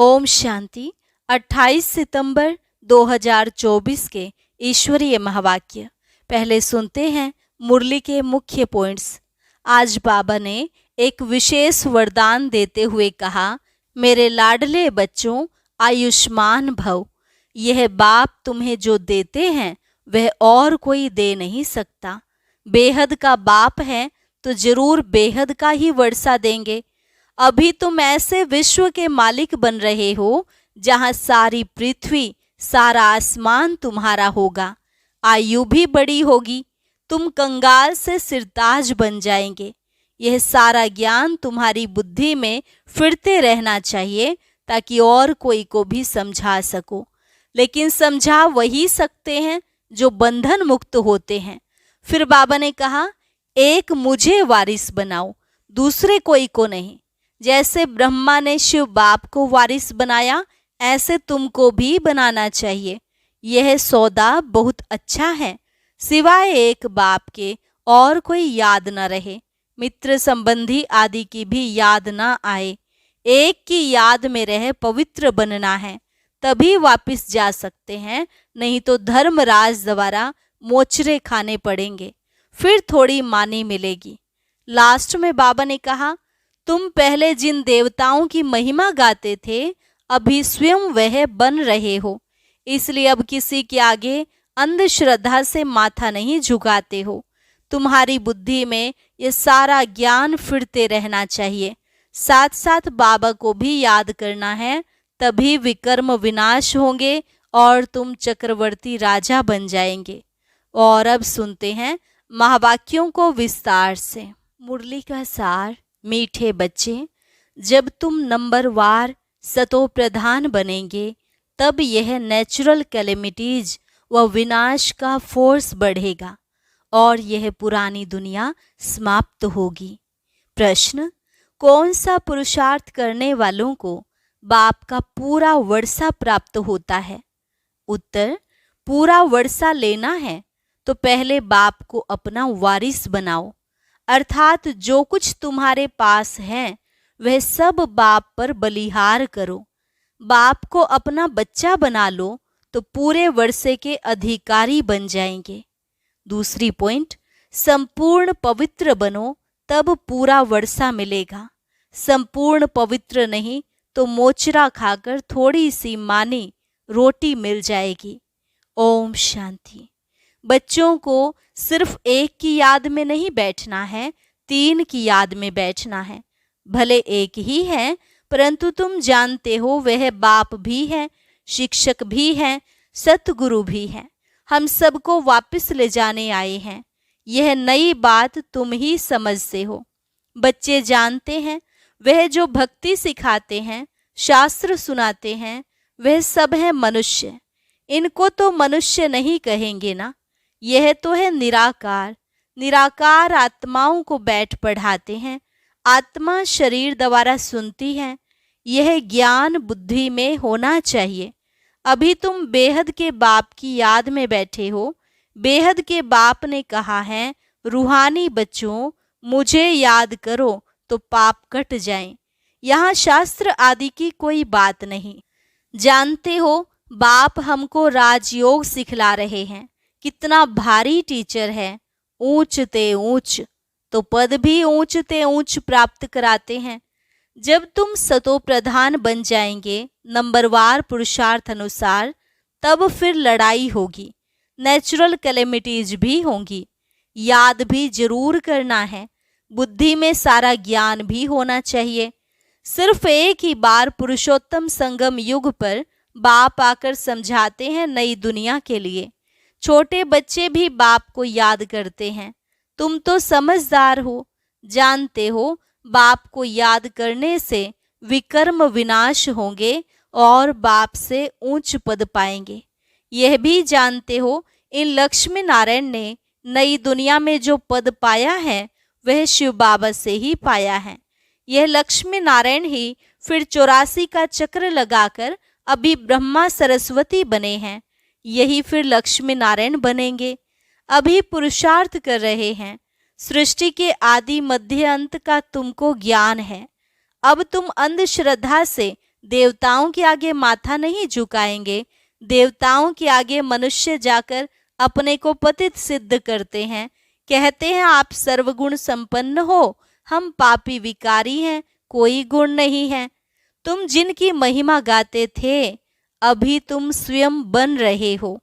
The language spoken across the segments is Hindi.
ओम शांति। 28 सितंबर 2024 के ईश्वरीय महावाक्य। पहले सुनते हैं मुरली के मुख्य पॉइंट्स। आज बाबा ने एक विशेष वरदान देते हुए कहा, मेरे लाडले बच्चों, आयुष्मान भव। यह बाप तुम्हें जो देते हैं वह और कोई दे नहीं सकता। बेहद का बाप है तो जरूर बेहद का ही वर्षा देंगे। अभी तुम ऐसे विश्व के मालिक बन रहे हो जहां सारी पृथ्वी, सारा आसमान तुम्हारा होगा। आयु भी बड़ी होगी, तुम कंगाल से सिरताज बन जाएंगे। यह सारा ज्ञान तुम्हारी बुद्धि में फिरते रहना चाहिए ताकि और कोई को भी समझा सको। लेकिन समझा वही सकते हैं जो बंधन मुक्त होते हैं। फिर बाबा ने कहा, एक मुझे वारिस बनाओ, दूसरे कोई को नहीं। जैसे ब्रह्मा ने शिव बाप को वारिस बनाया, ऐसे तुमको भी बनाना चाहिए। यह सौदा बहुत अच्छा है, सिवाय एक बाप के और कोई याद न रहे, मित्र संबंधी आदि की भी याद न आए। एक की याद में रह पवित्र बनना है, तभी वापिस जा सकते हैं, नहीं तो धर्मराज द्वारा मोचरे खाने पड़ेंगे, फिर थोड़ी मानी मिलेगी। लास्ट में बाबा ने कहा, तुम पहले जिन देवताओं की महिमा गाते थे, अभी स्वयं वह बन रहे हो। इसलिए अब किसी के आगे अंधश्रद्धा से माथा नहीं झुकाते हो। तुम्हारी बुद्धि में ये सारा ज्ञान फिरते रहना चाहिए। साथ साथ बाबा को भी याद करना है, तभी विकर्म विनाश होंगे और तुम चक्रवर्ती राजा बन जाएंगे। और अब सुनते हैं महावाक्यों को विस्तार से। मुरली का सार। मीठे बच्चे, जब तुम नंबरवार सतो प्रधान बनेंगे, तब यह नेचुरल कैलेमिटीज व विनाश का फोर्स बढ़ेगा और यह पुरानी दुनिया समाप्त होगी। प्रश्न, कौन सा पुरुषार्थ करने वालों को बाप का पूरा वर्षा प्राप्त होता है? उत्तर, पूरा वर्षा लेना है तो पहले बाप को अपना वारिस बनाओ, अर्थात जो कुछ तुम्हारे पास है वह सब बाप पर बलिहार करो। बाप को अपना बच्चा बना लो तो पूरे वर्षे के अधिकारी बन जाएंगे। दूसरी पॉइंट, संपूर्ण पवित्र बनो तब पूरा वर्षा मिलेगा। संपूर्ण पवित्र नहीं तो मोचरा खाकर थोड़ी सी मानी रोटी मिल जाएगी। ओम शांति। बच्चों को सिर्फ एक की याद में नहीं बैठना है, तीन की याद में बैठना है। भले एक ही है, परंतु तुम जानते हो वह बाप भी है, शिक्षक भी है, सतगुरु भी है। हम सबको वापस ले जाने आए हैं। यह नई बात तुम ही समझते हो। बच्चे जानते हैं, वह जो भक्ति सिखाते हैं, शास्त्र सुनाते हैं, वह सब है मनुष्य। इनको तो मनुष्य नहीं कहेंगे ना। यह तो है निराकार। निराकार आत्माओं को बैठ पढ़ाते हैं। आत्मा शरीर द्वारा सुनती है। यह ज्ञान बुद्धि में होना चाहिए। अभी तुम बेहद के बाप की याद में बैठे हो। बेहद के बाप ने कहा है, रूहानी बच्चों, मुझे याद करो तो पाप कट जाएं। यहाँ शास्त्र आदि की कोई बात नहीं। जानते हो, बाप हमको राजयोग सिखला रहे हैं। कितना भारी टीचर है। ऊंच ते ऊंच तो पद भी ऊंच ते ऊंच प्राप्त कराते हैं। जब तुम सतो प्रधान बन जाएंगे नंबरवार पुरुषार्थ अनुसार, तब फिर लड़ाई होगी, नेचुरल कैलेमिटीज भी होंगी। याद भी जरूर करना है। बुद्धि में सारा ज्ञान भी होना चाहिए। सिर्फ एक ही बार पुरुषोत्तम संगम युग पर बाप आकर समझाते हैं नई दुनिया के लिए। छोटे बच्चे भी बाप को याद करते हैं। तुम तो समझदार हो, जानते हो बाप को याद करने से विकर्म विनाश होंगे और बाप से ऊंच पद पाएंगे। यह भी जानते हो, इन लक्ष्मी नारायण ने नई दुनिया में जो पद पाया है वह शिव बाबा से ही पाया है। यह लक्ष्मी नारायण ही फिर 84 का चक्र लगाकर अभी ब्रह्मा सरस्वती बने हैं। यही फिर लक्ष्मी नारायण बनेंगे। अभी पुरुषार्थ कर रहे हैं। सृष्टि के आदि मध्य अंत का तुमको ज्ञान है। अब तुम अंधश्रद्धा से देवताओं के आगे माथा नहीं झुकाएंगे। देवताओं के आगे मनुष्य जाकर अपने को पतित सिद्ध करते हैं, कहते हैं आप सर्वगुण संपन्न हो, हम पापी विकारी हैं, कोई गुण नहीं है। तुम जिनकी महिमा गाते थे, अभी तुम स्वयं बन रहे हो।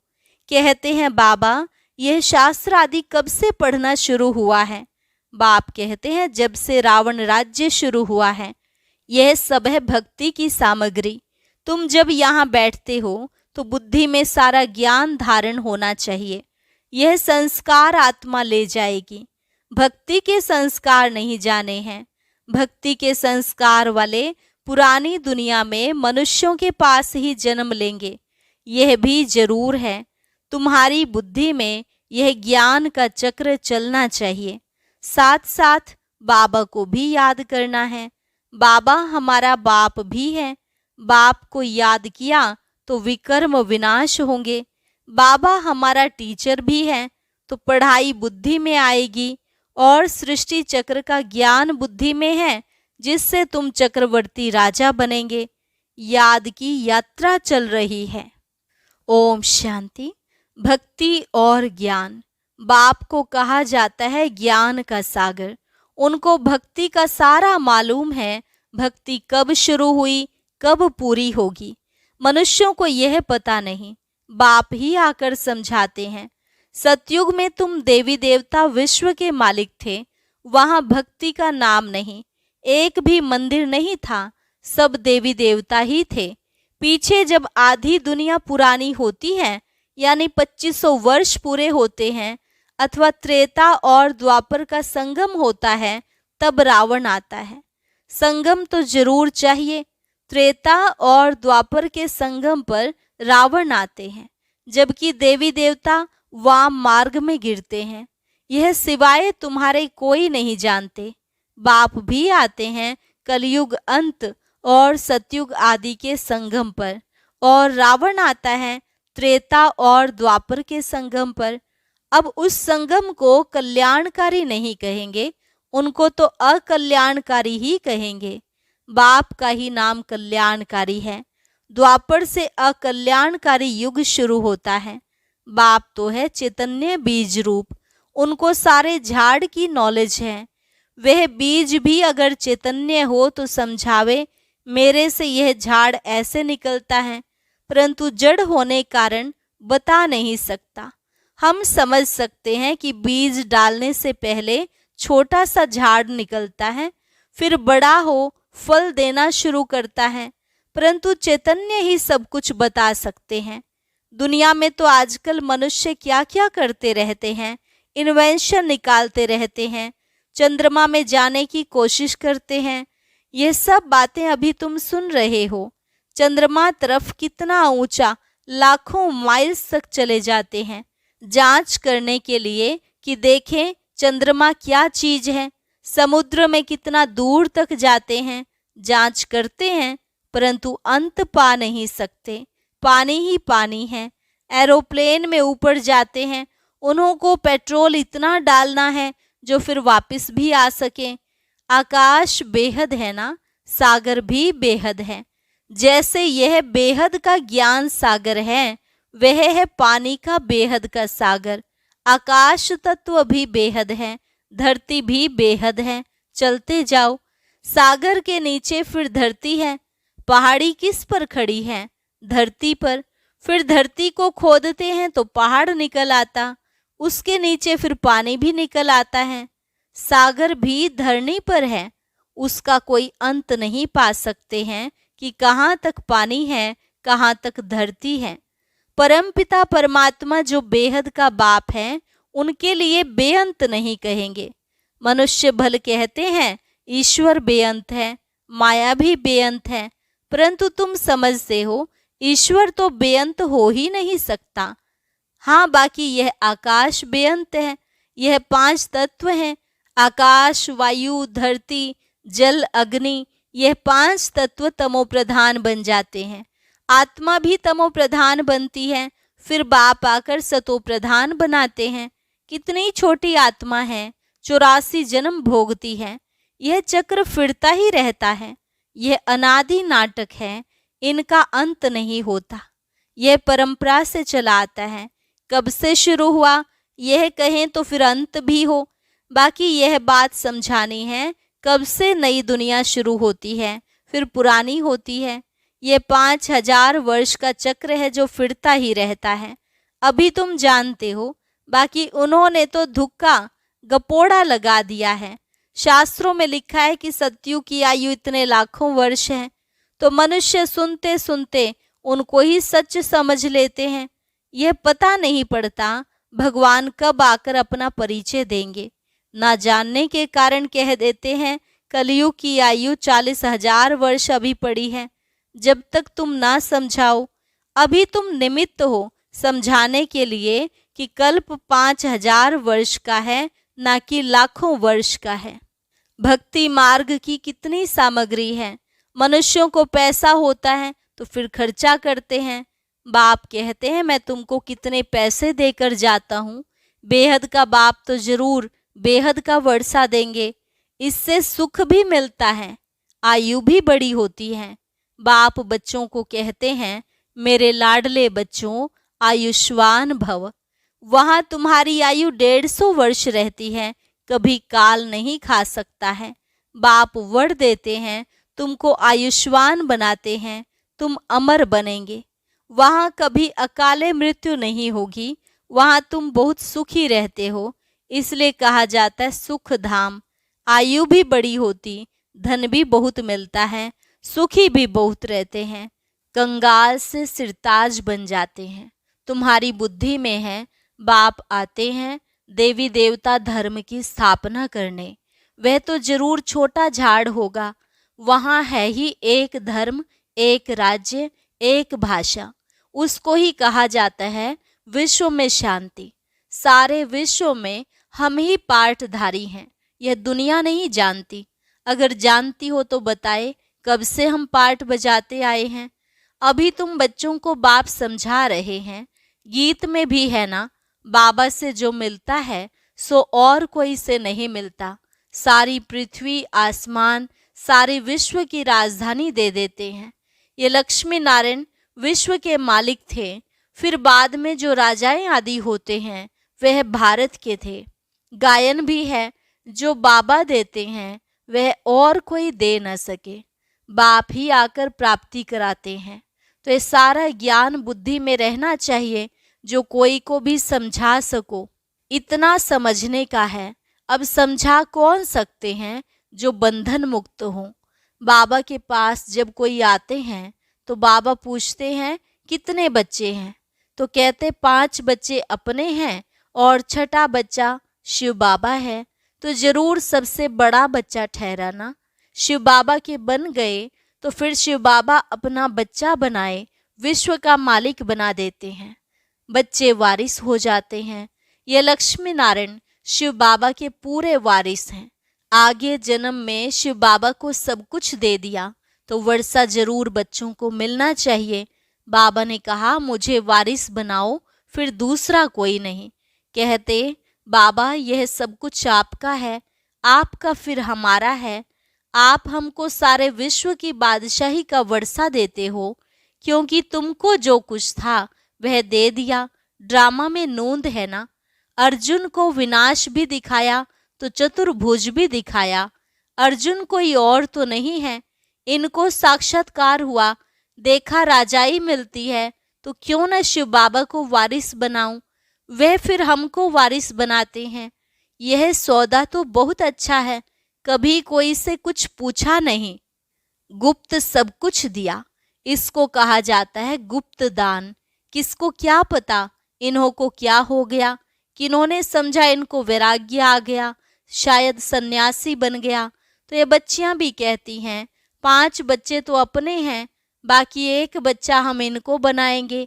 कहते हैं बाबा यह शास्त्र आदि कब से पढ़ना शुरू हुआ है? बाप कहते हैं जब से रावण राज्य शुरू हुआ है। यह सब है भक्ति की सामग्री। तुम जब यहाँ बैठते हो तो बुद्धि में सारा ज्ञान धारण होना चाहिए। यह संस्कार आत्मा ले जाएगी। भक्ति के संस्कार नहीं जाने हैं। भक्ति के संस्कार वाले पुरानी दुनिया में मनुष्यों के पास ही जन्म लेंगे। यह भी जरूर है तुम्हारी बुद्धि में यह ज्ञान का चक्र चलना चाहिए। साथ साथ बाबा को भी याद करना है। बाबा हमारा बाप भी है। बाप को याद किया तो विकर्म विनाश होंगे। बाबा हमारा टीचर भी है, तो पढ़ाई बुद्धि में आएगी और सृष्टि चक्र का ज्ञान बुद्धि में है, जिससे तुम चक्रवर्ती राजा बनेंगे। याद की यात्रा चल रही है। ओम शांति। भक्ति और ज्ञान। बाप को कहा जाता है ज्ञान का सागर। उनको भक्ति का सारा मालूम है। भक्ति कब शुरू हुई, कब पूरी होगी, मनुष्यों को यह पता नहीं। बाप ही आकर समझाते हैं। सतयुग में तुम देवी देवता विश्व के मालिक थे। वहां भक्ति का नाम नहीं, एक भी मंदिर नहीं था, सब देवी देवता ही थे। पीछे जब आधी दुनिया पुरानी होती है, यानी 2500 वर्ष पूरे होते हैं, अथवा त्रेता और द्वापर का संगम होता है, तब रावण आता है। संगम तो जरूर चाहिए। त्रेता और द्वापर के संगम पर रावण आते हैं, जबकि देवी देवता वाम मार्ग में गिरते हैं। यह सिवाय तुम्हारे कोई नहीं जानते। बाप भी आते हैं कलयुग अंत और सतयुग आदि के संगम पर, और रावण आता है त्रेता और द्वापर के संगम पर। अब उस संगम को कल्याणकारी नहीं कहेंगे, उनको तो अकल्याणकारी ही कहेंगे। बाप का ही नाम कल्याणकारी है। द्वापर से अकल्याणकारी युग शुरू होता है। बाप तो है चैतन्य बीज रूप, उनको सारे झाड़ की नॉलेज है। वह बीज भी अगर चैतन्य हो तो समझावे मेरे से यह झाड़ ऐसे निकलता है, परंतु जड़ होने कारण बता नहीं सकता। हम समझ सकते हैं कि बीज डालने से पहले छोटा सा झाड़ निकलता है, फिर बड़ा हो फल देना शुरू करता है, परंतु चैतन्य ही सब कुछ बता सकते हैं। दुनिया में तो आजकल मनुष्य क्या क्या करते रहते हैं, इन्वेंशन निकालते रहते हैं, चंद्रमा में जाने की कोशिश करते हैं। ये सब बातें अभी तुम सुन रहे हो। चंद्रमा तरफ कितना ऊंचा, लाखों माइल्स तक चले जाते हैं जांच करने के लिए कि देखें चंद्रमा क्या चीज है। समुद्र में कितना दूर तक जाते हैं, जांच करते हैं, परंतु अंत पा नहीं सकते। पानी ही पानी है। एरोप्लेन में ऊपर जाते हैं, उन्हों को पेट्रोल इतना डालना है जो फिर वापस भी आ सके। आकाश बेहद है ना, सागर भी बेहद है। जैसे यह बेहद का ज्ञान सागर है, वह है पानी का बेहद का सागर। आकाश तत्व भी बेहद है, धरती भी बेहद है। चलते जाओ, सागर के नीचे फिर धरती है। पहाड़ी किस पर खड़ी है? धरती पर। फिर धरती को खोदते हैं तो पहाड़ निकल आता, उसके नीचे फिर पानी भी निकल आता है। सागर भी धरनी पर है, उसका कोई अंत नहीं पा सकते हैं कि कहाँ तक पानी है, कहाँ तक धरती है। परमपिता परमात्मा जो बेहद का बाप है, उनके लिए बेअंत नहीं कहेंगे। मनुष्य भल कहते हैं ईश्वर बेअंत है, माया भी बेअंत है, परंतु तुम समझते हो ईश्वर तो बेअंत हो ही नहीं सकता। हाँ, बाकी यह आकाश बेअंत है। यह 5 तत्व हैं, आकाश, वायु, धरती, जल, अग्नि। यह 5 तत्व तमो प्रधान बन जाते हैं। आत्मा भी तमो प्रधान बनती है, फिर बाप आकर सतो प्रधान बनाते हैं। कितनी छोटी आत्मा है, 84 जन्म भोगती है। यह चक्र फिरता ही रहता है। यह अनादि नाटक है, इनका अंत नहीं होता। यह परंपरा से चला आता है। कब से शुरू हुआ यह कहें तो फिर अंत भी हो। बाकी यह बात समझानी है, कब से नई दुनिया शुरू होती है फिर पुरानी होती है। ये 5000 वर्ष का चक्र है जो फिरता ही रहता है। अभी तुम जानते हो, बाकी उन्होंने तो धुक्का गपोड़ा लगा दिया है। शास्त्रों में लिखा है कि सत्युग की आयु इतने लाखों वर्ष है, तो मनुष्य सुनते सुनते उनको ही सच समझ लेते हैं। यह पता नहीं पड़ता भगवान कब आकर अपना परिचय देंगे। ना जानने के कारण कह देते हैं कलयुग की आयु 40,000 वर्ष अभी पड़ी है। जब तक तुम ना समझाओ, अभी तुम निमित्त हो समझाने के लिए कि कल्प 5000 वर्ष का है, ना कि लाखों वर्ष का है। भक्ति मार्ग की कितनी सामग्री है। मनुष्यों को पैसा होता है तो फिर खर्चा करते हैं। बाप कहते हैं मैं तुमको कितने पैसे देकर जाता हूँ, बेहद का बाप तो जरूर बेहद का वर्षा देंगे। इससे सुख भी मिलता है, आयु भी बड़ी होती है। बाप बच्चों को कहते हैं मेरे लाडले बच्चों आयुष्मान भव। वहाँ तुम्हारी आयु 150 वर्ष रहती है, कभी काल नहीं खा सकता है। बाप वर देते हैं, तुमको आयुष्मान बनाते हैं, तुम अमर बनेंगे। वहाँ कभी अकाले मृत्यु नहीं होगी, वहाँ तुम बहुत सुखी रहते हो, इसलिए कहा जाता है सुख धाम। आयु भी बड़ी होती, धन भी बहुत मिलता है, सुखी भी बहुत रहते हैं। कंगाल से सिरताज बन जाते हैं। तुम्हारी बुद्धि में है, बाप आते हैं देवी देवता धर्म की स्थापना करने। वह तो जरूर छोटा झाड़ होगा, वहाँ है ही एक धर्म, एक राज्य, एक भाषा। उसको ही कहा जाता है विश्व में शांति। सारे विश्व में हम ही पाठधारी हैं, यह दुनिया नहीं जानती। अगर जानती हो तो बताए कब से हम पाठ बजाते आए हैं। अभी तुम बच्चों को बाप समझा रहे हैं। गीत में भी है ना, बाबा से जो मिलता है सो और कोई से नहीं मिलता। सारी पृथ्वी आसमान सारे विश्व की राजधानी दे देते हैं। ये लक्ष्मी नारायण विश्व के मालिक थे। फिर बाद में जो राजाएं आदि होते हैं वह भारत के थे। गायन भी है, जो बाबा देते हैं वह और कोई दे न सके, बाप ही आकर प्राप्ति कराते हैं। तो ये सारा ज्ञान बुद्धि में रहना चाहिए, जो कोई को भी समझा सको। इतना समझने का है। अब समझा कौन सकते हैं जो बंधन मुक्त हो। बाबा के पास जब कोई आते हैं तो बाबा पूछते हैं कितने बच्चे हैं, तो कहते 5 बच्चे अपने हैं और छठा बच्चा शिव बाबा है। तो जरूर सबसे बड़ा बच्चा ठहराना। शिव बाबा के बन गए तो फिर शिव बाबा अपना बच्चा बनाए विश्व का मालिक बना देते हैं। बच्चे वारिस हो जाते हैं। ये लक्ष्मी नारायण शिव बाबा के पूरे वारिस हैं। आगे जन्म में शिव बाबा को सब कुछ दे दिया तो वर्षा जरूर बच्चों को मिलना चाहिए। बाबा ने कहा मुझे वारिस बनाओ, फिर दूसरा कोई नहीं। कहते बाबा यह सब कुछ आपका है, आपका फिर हमारा है। आप हमको सारे विश्व की बादशाही का वर्षा देते हो, क्योंकि तुमको जो कुछ था वह दे दिया। ड्रामा में नोंद है ना, अर्जुन को विनाश भी दिखाया तो चतुर्भुज भी दिखाया। अर्जुन कोई और तो नहीं है, इनको साक्षात्कार हुआ, देखा राजाई मिलती है तो क्यों न शिव बाबा को वारिस बनाऊं। वह फिर हमको वारिस बनाते हैं। यह सौदा तो बहुत अच्छा है, कभी कोई से कुछ पूछा नहीं, गुप्त सब कुछ दिया। इसको कहा जाता है गुप्त दान। किसको क्या पता इन्हों को क्या हो गया, किन्होंने समझा इनको वैराग्य आ गया, शायद सन्यासी बन गया। तो ये बच्चियां भी कहती हैं 5 बच्चे तो अपने हैं, बाकी एक बच्चा हम इनको बनाएंगे।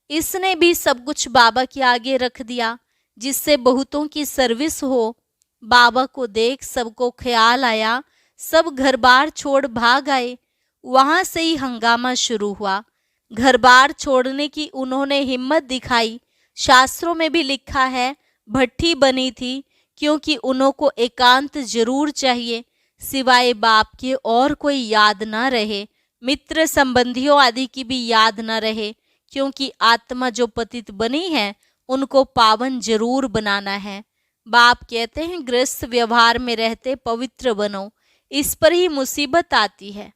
इसने भी सब कुछ बाबा के आगे रख दिया, जिससे बहुतों की सर्विस हो। बाबा को देख सबको ख्याल आया, सब घर बार छोड़ भाग आए। वहां से ही हंगामा शुरू हुआ। घर बार छोड़ने की उन्होंने हिम्मत दिखाई। शास्त्रों में भी लिखा है भट्ठी बनी थी, क्योंकि उन्हों को एकांत जरूर चाहिए, सिवाय बाप के और कोई याद ना रहे, मित्र संबंधियों आदि की भी याद न रहे, क्योंकि आत्मा जो पतित बनी है उनको पावन जरूर बनाना है। बाप कहते हैं गृहस्थ व्यवहार में रहते पवित्र बनो, इस पर ही मुसीबत आती है।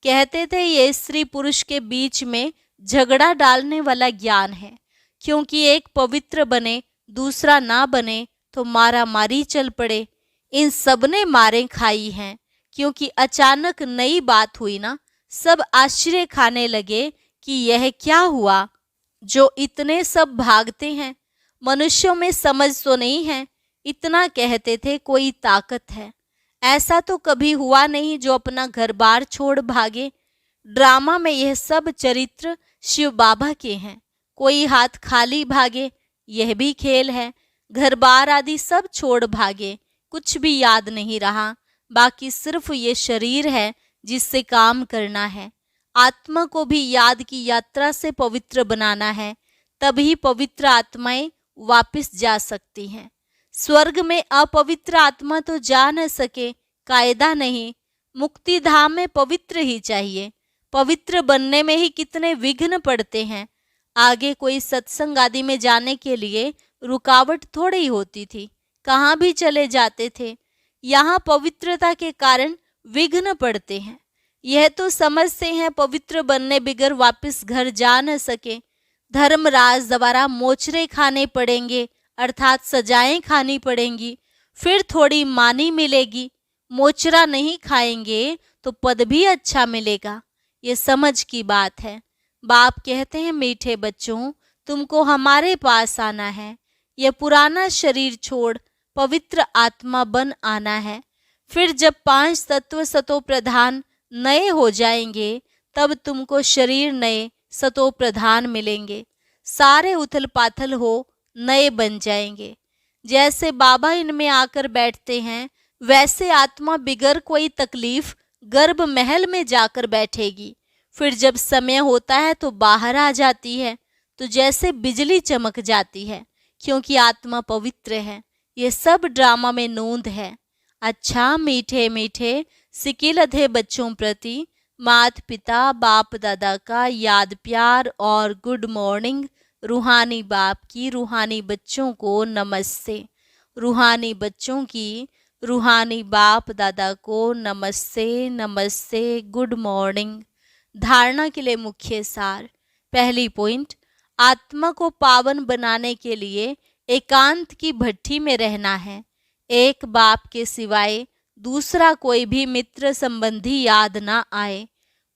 कहते थे ये स्त्री पुरुष के बीच में झगड़ा डालने वाला ज्ञान है, क्योंकि एक पवित्र बने दूसरा ना बने तो मारा मारी चल पड़े। इन सब ने मारें खाई हैं, क्योंकि अचानक नई बात हुई ना, सब आश्चर्य खाने लगे कि यह क्या हुआ जो इतने सब भागते हैं। मनुष्यों में समझ तो नहीं है, इतना कहते थे कोई ताकत है। ऐसा तो कभी हुआ नहीं जो अपना घर बार छोड़ भागे। ड्रामा में यह सब चरित्र शिव बाबा के हैं। कोई हाथ खाली भागे, यह भी खेल है। घर बार आदि सब छोड़ भागे, कुछ भी याद नहीं रहा, बाकी सिर्फ ये शरीर है जिससे काम करना है। आत्मा को भी याद की यात्रा से पवित्र बनाना है, तभी पवित्र आत्माएं वापस जा सकती हैं। स्वर्ग में अपवित्र आत्मा तो जा न सके, कायदा नहीं। मुक्ति धाम में पवित्र ही चाहिए। पवित्र बनने में ही कितने विघ्न पड़ते हैं। आगे कोई सत्संग आदि में जाने के लिए रुकावट थोड़ी होती थी, कहाँ भी चले जाते थे। यहाँ पवित्रता के कारण विघ्न पड़ते हैं। यह तो समझते हैं पवित्र बनने बिगर वापस घर जा न सके। धर्मराज द्वारा मोचरे खाने पड़ेंगे, अर्थात सजाएं खानी पड़ेंगी, फिर थोड़ी मानी मिलेगी। मोचरा नहीं खाएंगे तो पद भी अच्छा मिलेगा। ये समझ की बात है। बाप कहते हैं मीठे बच्चों, तुमको हमारे पास आना है। यह पुराना शरीर छोड़ पवित्र आत्मा बन आना है। फिर जब 5 तत्व सतो प्रधान नए हो जाएंगे, तब तुमको शरीर नए सतो प्रधान मिलेंगे। सारे उथल पाथल हो नए बन जाएंगे। जैसे बाबा इनमें आकर बैठते हैं, वैसे आत्मा बिगर कोई तकलीफ गर्भ महल में जाकर बैठेगी। फिर जब समय होता है तो बाहर आ जाती है, तो जैसे बिजली चमक जाती है, क्योंकि आत्मा पवित्र है। ये सब ड्रामा में नोंद है। अच्छा मीठे मीठे सिकिल अधे बच्चों प्रति माता पिता बाप दादा का याद प्यार और गुड मॉर्निंग। रूहानी बाप की रूहानी बच्चों को नमस्ते। रूहानी बच्चों की रूहानी बाप दादा को नमस्ते नमस्ते, गुड मॉर्निंग। धारणा के लिए मुख्य सार। पहली पॉइंट, आत्मा को पावन बनाने के लिए एकांत की भट्ठी में रहना है। एक बाप के सिवाय दूसरा कोई भी मित्र संबंधी याद ना आए।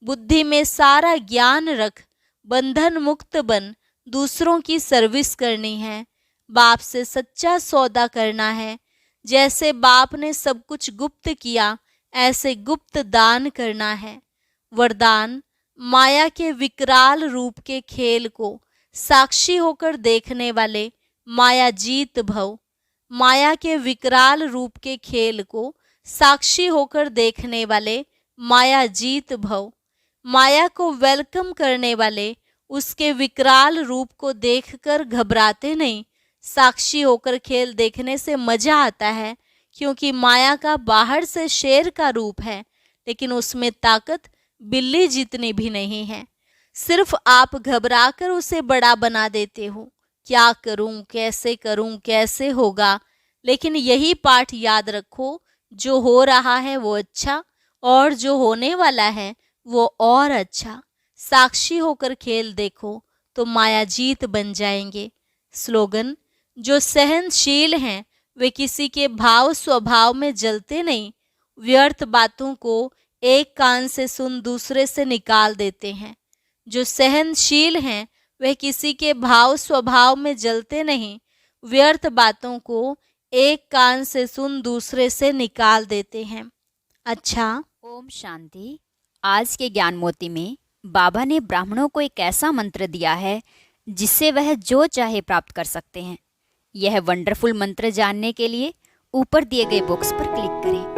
बुद्धि में सारा ज्ञान रख, बंधन मुक्त बन, दूसरों की सर्विस करनी है। बाप से सच्चा सौदा करना है। जैसे बाप ने सब कुछ गुप्त किया, ऐसे गुप्त दान करना है। वरदान, माया के विकराल रूप के खेल को साक्षी होकर देखने वाले माया जीत भव। माया के विकराल रूप के खेल को साक्षी होकर देखने वाले माया जीत भव। माया को वेलकम करने वाले उसके विकराल रूप को देखकर घबराते नहीं। साक्षी होकर खेल देखने से मजा आता है, क्योंकि माया का बाहर से शेर का रूप है, लेकिन उसमें ताकत बिल्ली जितनी भी नहीं है। सिर्फ आप घबराकर उसे बड़ा बना देते हो। क्या करूं, कैसे होगा। लेकिन यही पाठ याद रखो, जो हो रहा है वो अच्छा, और जो होने वाला है वो और अच्छा। साक्षी होकर खेल देखो तो माया जीत बन जाएंगे। स्लोगन, जो सहनशील हैं वे किसी के भाव स्वभाव में जलते नहीं। व्यर्थ बातों को एक कान से सुन दूसरे से निकाल देते हैं। जो सहनशील हैं वे किसी के भाव स्वभाव में जलते नहीं। व्यर्थ बातों को एक कान से सुन दूसरे से निकाल देते हैं। अच्छा, ओम शांति। आज के ज्ञान मोती में बाबा ने ब्राह्मणों को एक ऐसा मंत्र दिया है जिससे वह जो चाहे प्राप्त कर सकते हैं। यह वंडरफुल मंत्र जानने के लिए ऊपर दिए गए बॉक्स पर क्लिक करें।